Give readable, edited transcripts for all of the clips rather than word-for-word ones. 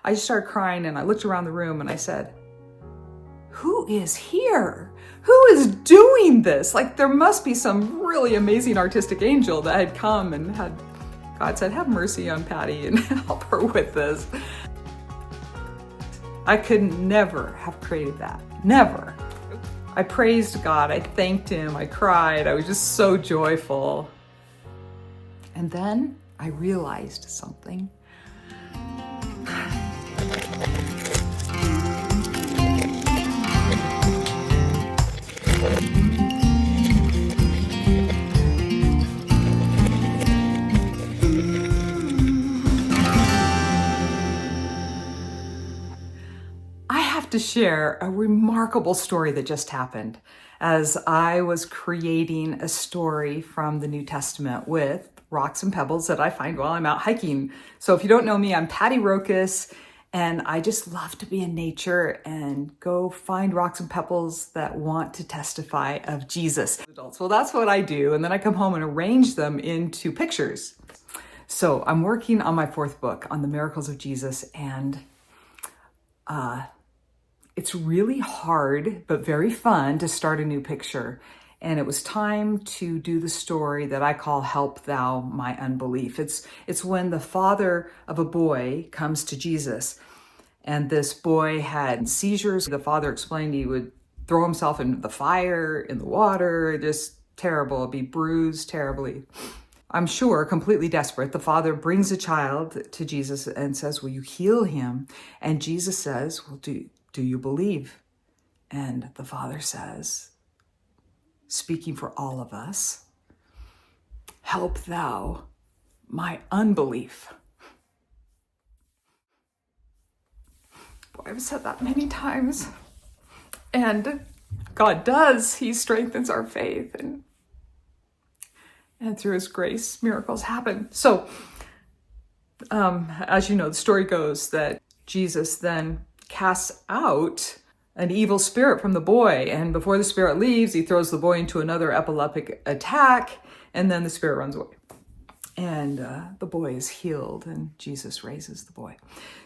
I just started crying and I looked around the room and I said, who is here? Who is doing this? Like, there must be some really amazing artistic angel that had come and had, God said, have mercy on Patti and help her with this. I could never have created that. Never. I praised God. I thanked him. I cried. I was just so joyful. And then I realized something. To share a remarkable story that just happened as I was creating a story from the New Testament with rocks and pebbles that I find while I'm out hiking. So if you don't know me, I'm Patti Rokus, and I just love to be in nature and go find rocks and pebbles that want to testify of Jesus. Adults, well, that's what I do. And then I come home and arrange them into pictures. So I'm working on my 4th book on the miracles of Jesus, and it's really hard, but very fun to start a new picture. And it was time to do the story that I call Help Thou My Unbelief. It's when the father of a boy comes to Jesus, and this boy had seizures. The father explained he would throw himself into the fire, in the water, just terrible, be bruised terribly. I'm sure, completely desperate, the father brings a child to Jesus and says, will you heal him? And Jesus says, well, do you believe? And the father says, speaking for all of us, help thou my unbelief. Boy, I've said that many times. And God does. He strengthens our faith. And through his grace, miracles happen. So, as you know, the story goes that Jesus then casts out an evil spirit from the boy. And before the spirit leaves, he throws the boy into another epileptic attack, and then the spirit runs away. And the boy is healed, and Jesus raises the boy.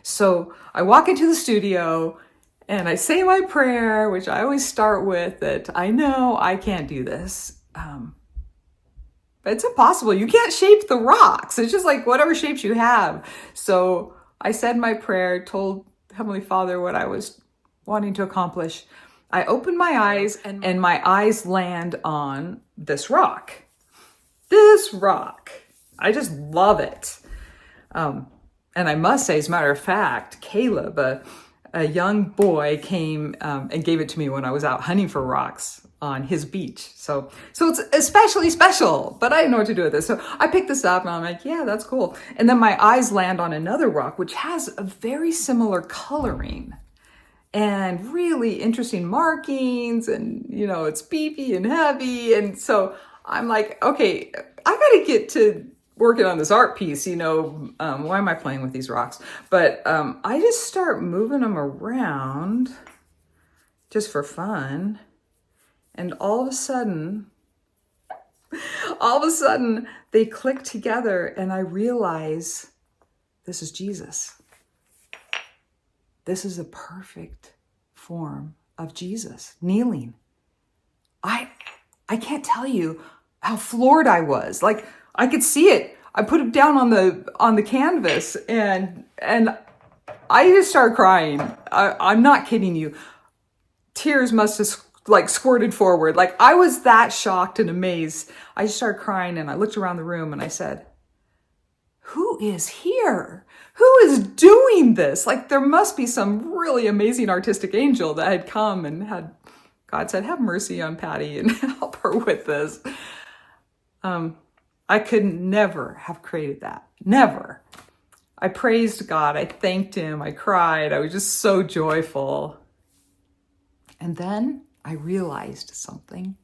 So I walk into the studio, and I say my prayer, which I always start with, that I know I can't do this. But it's impossible. You can't shape the rocks. It's just like whatever shapes you have. So I said my prayer, told Heavenly Father what I was wanting to accomplish. I open my eyes and my eyes land on this rock. This rock. I just love it. And I must say, as a matter of fact, Caleb, a young boy, came and gave it to me when I was out hunting for rocks on his beach. So it's especially special, but I didn't know what to do with this. So I picked this up and I'm like, yeah, that's cool. And then my eyes land on another rock, which has a very similar coloring and really interesting markings. And, you know, it's beefy and heavy. And so I'm like, okay, I got to get to working on this art piece, you know, why am I playing with these rocks? But I just start moving them around just for fun. And all of a sudden, they click together and I realize this is Jesus. This is a perfect form of Jesus, kneeling. I can't tell you how floored I was. Like, I could see it. I put it down on the canvas and I just started crying. I'm not kidding you. Tears must have squirted forward. Like, I was that shocked and amazed. I just started crying and I looked around the room and I said, who is here? Who is doing this? Like, there must be some really amazing artistic angel that had come and had, God said, have mercy on Patti and help her with this. I could never have created that. Never. I praised God. I thanked him. I cried. I was just so joyful. And then I realized something.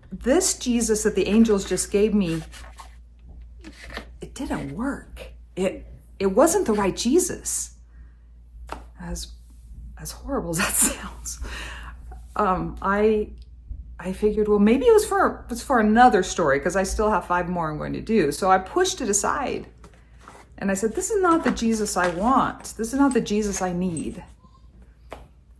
This Jesus that the angels just gave me, it didn't work. It wasn't the right Jesus. As horrible as that sounds. I figured, well, maybe it was for another story, because I still have 5 more I'm going to do. So I pushed it aside. And I said, this is not the Jesus I want. This is not the Jesus I need.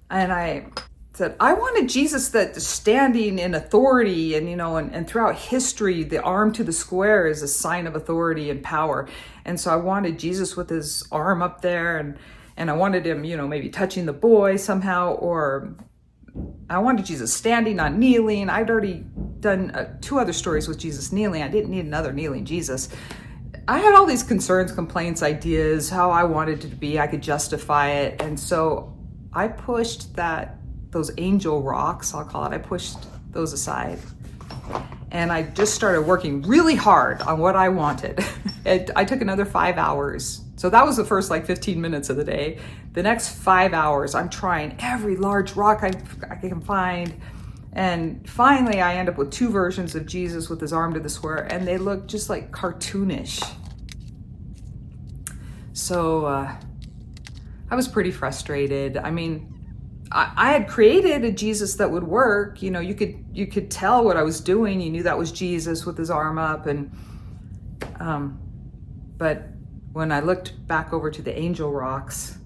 And I said, I want a Jesus that's standing in authority, and, you know, and throughout history, the arm to the square is a sign of authority and power. And so I wanted Jesus with his arm up there, and I wanted him, you know, maybe touching the boy somehow, or I wanted Jesus standing, not kneeling. I'd already done 2 other stories with Jesus kneeling. I didn't need another kneeling Jesus. I had all these concerns, complaints, ideas, how I wanted it to be. I could justify it. And so I pushed those angel rocks, I'll call it, I pushed those aside. And I just started working really hard on what I wanted. I took another 5 hours. So that was the first 15 minutes of the day. The next 5 hours, I'm trying every large rock I can find. And finally, I end up with 2 versions of Jesus with his arm to the square, and they look just like cartoonish. So I was pretty frustrated. I mean, I had created a Jesus that would work. You know, you could tell what I was doing. You knew that was Jesus with his arm up, and but when I looked back over to the angel rocks,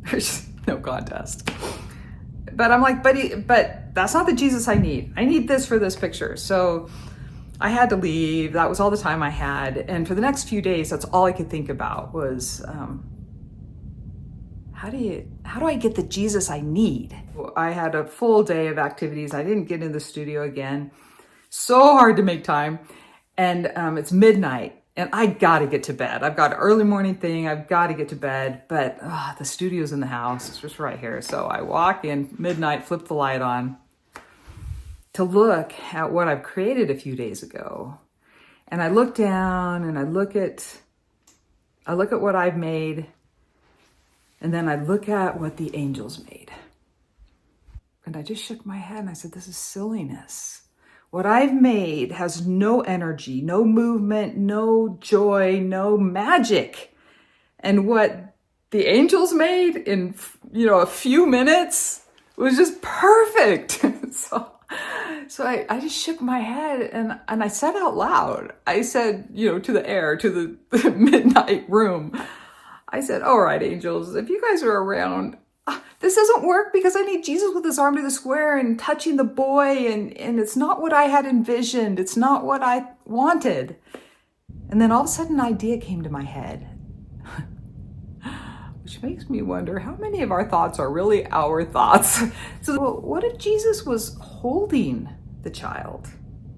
there's no contest. But I'm like, but that's not the Jesus I need. I need this for this picture. So I had to leave. That was all the time I had. And for the next few days, that's all I could think about was, how do I get the Jesus I need? I had a full day of activities. I didn't get in the studio again. So hard to make time. And it's midnight. And I got to get to bed. I've got an early morning thing. I've got to get to bed. But the studio's in the house. It's just right here. So I walk in midnight, flip the light on to look at what I've created a few days ago. And I look down and I look at what I've made. And then I look at what the angels made. And I just shook my head and I said, this is silliness. What I've made has no energy, no movement, no joy, no magic. And what the angels made in, a few minutes was just perfect. So I just shook my head and I said out loud, I said, to the air, to the midnight room, I said, all right, angels, if you guys are around, this doesn't work because I need Jesus with his arm to the square and touching the boy, and it's not what I had envisioned. It's not what I wanted. And then all of a sudden an idea came to my head, which makes me wonder how many of our thoughts are really our thoughts. So what if Jesus was holding the child?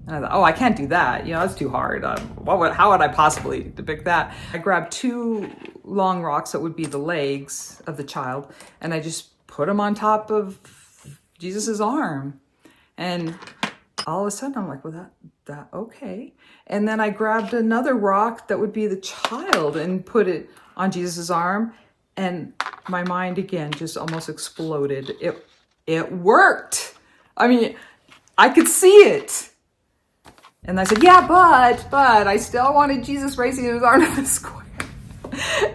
And I thought, I can't do that. That's too hard. How would I possibly depict that? I grabbed 2 long rocks that would be the legs of the child, and I just put them on top of Jesus's arm. And all of a sudden, I'm like, well, that okay. And then I grabbed another rock that would be the child and put it on Jesus's arm, and my mind again just almost exploded. It worked. I mean, I could see it. And I said, yeah, but I still wanted Jesus raising his arm to the square.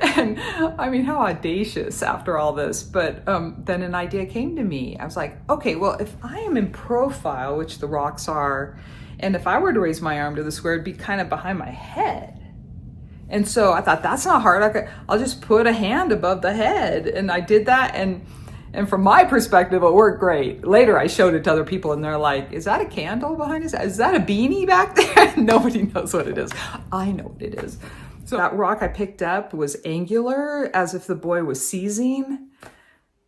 And I mean, how audacious after all this. But then an idea came to me. I was like, okay, well, if I am in profile, which the rocks are, and if I were to raise my arm to the square, it'd be kind of behind my head. And so I thought, that's not hard. I'll just put a hand above the head. And I did that. And from my perspective, it worked great. Later, I showed it to other people, and they're like, is that a candle behind his head? Is that a beanie back there? Nobody knows what it is. I know what it is. So that rock I picked up was angular, as if the boy was seizing.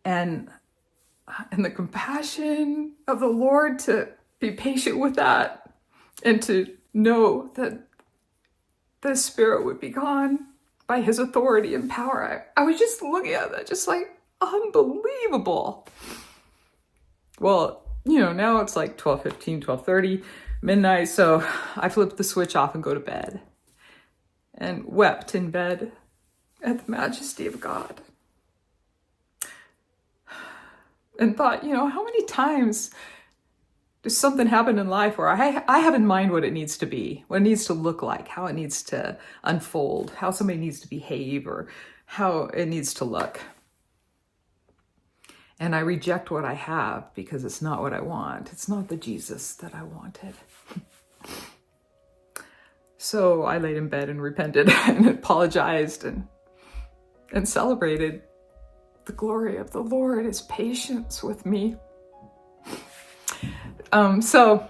And the compassion of the Lord to be patient with that and to know that the spirit would be gone by his authority and power. I was just looking at that, just like, unbelievable. Well, now it's like 12:15, 12:30, midnight. So I flipped the switch off and go to bed and wept in bed at the majesty of God. And thought, how many times does something happen in life where I have in mind what it needs to be, what it needs to look like, how it needs to unfold, how somebody needs to behave, or how it needs to look. And I reject what I have because it's not what I want. It's not the Jesus that I wanted. So I laid in bed and repented and apologized and celebrated the glory of the Lord, his patience with me. So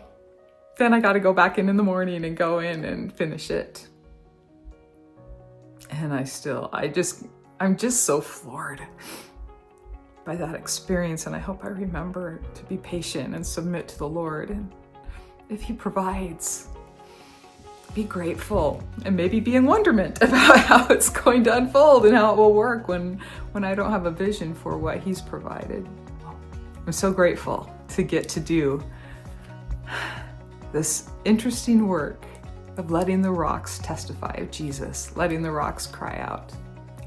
then I got to go back in the morning and go in and finish it. And I'm just so floored by that experience. And I hope I remember to be patient and submit to the Lord. And if he provides, be grateful and maybe be in wonderment about how it's going to unfold and how it will work when I don't have a vision for what he's provided. I'm so grateful to get to do this interesting work of letting the rocks testify of Jesus, letting the rocks cry out.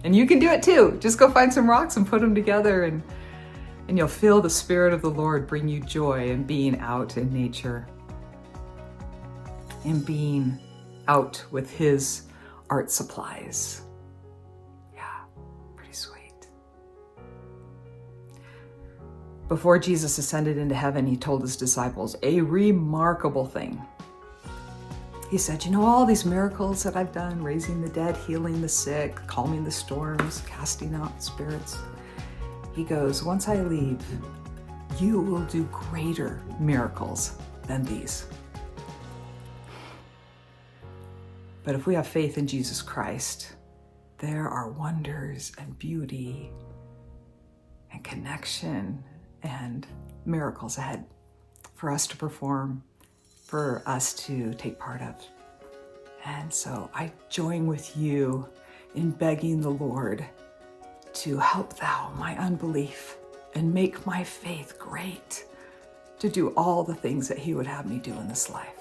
And you can do it too. Just go find some rocks and put them together, and you'll feel the Spirit of the Lord bring you joy in being out in nature, in being out with his art supplies. Yeah, pretty sweet. Before Jesus ascended into heaven, he told his disciples a remarkable thing. He said, all these miracles that I've done, raising the dead, healing the sick, calming the storms, casting out spirits. He goes, once I leave, you will do greater miracles than these. But if we have faith in Jesus Christ, there are wonders and beauty and connection and miracles ahead for us to perform, for us to take part of. And so I join with you in begging the Lord to help thou my unbelief and make my faith great to do all the things that he would have me do in this life.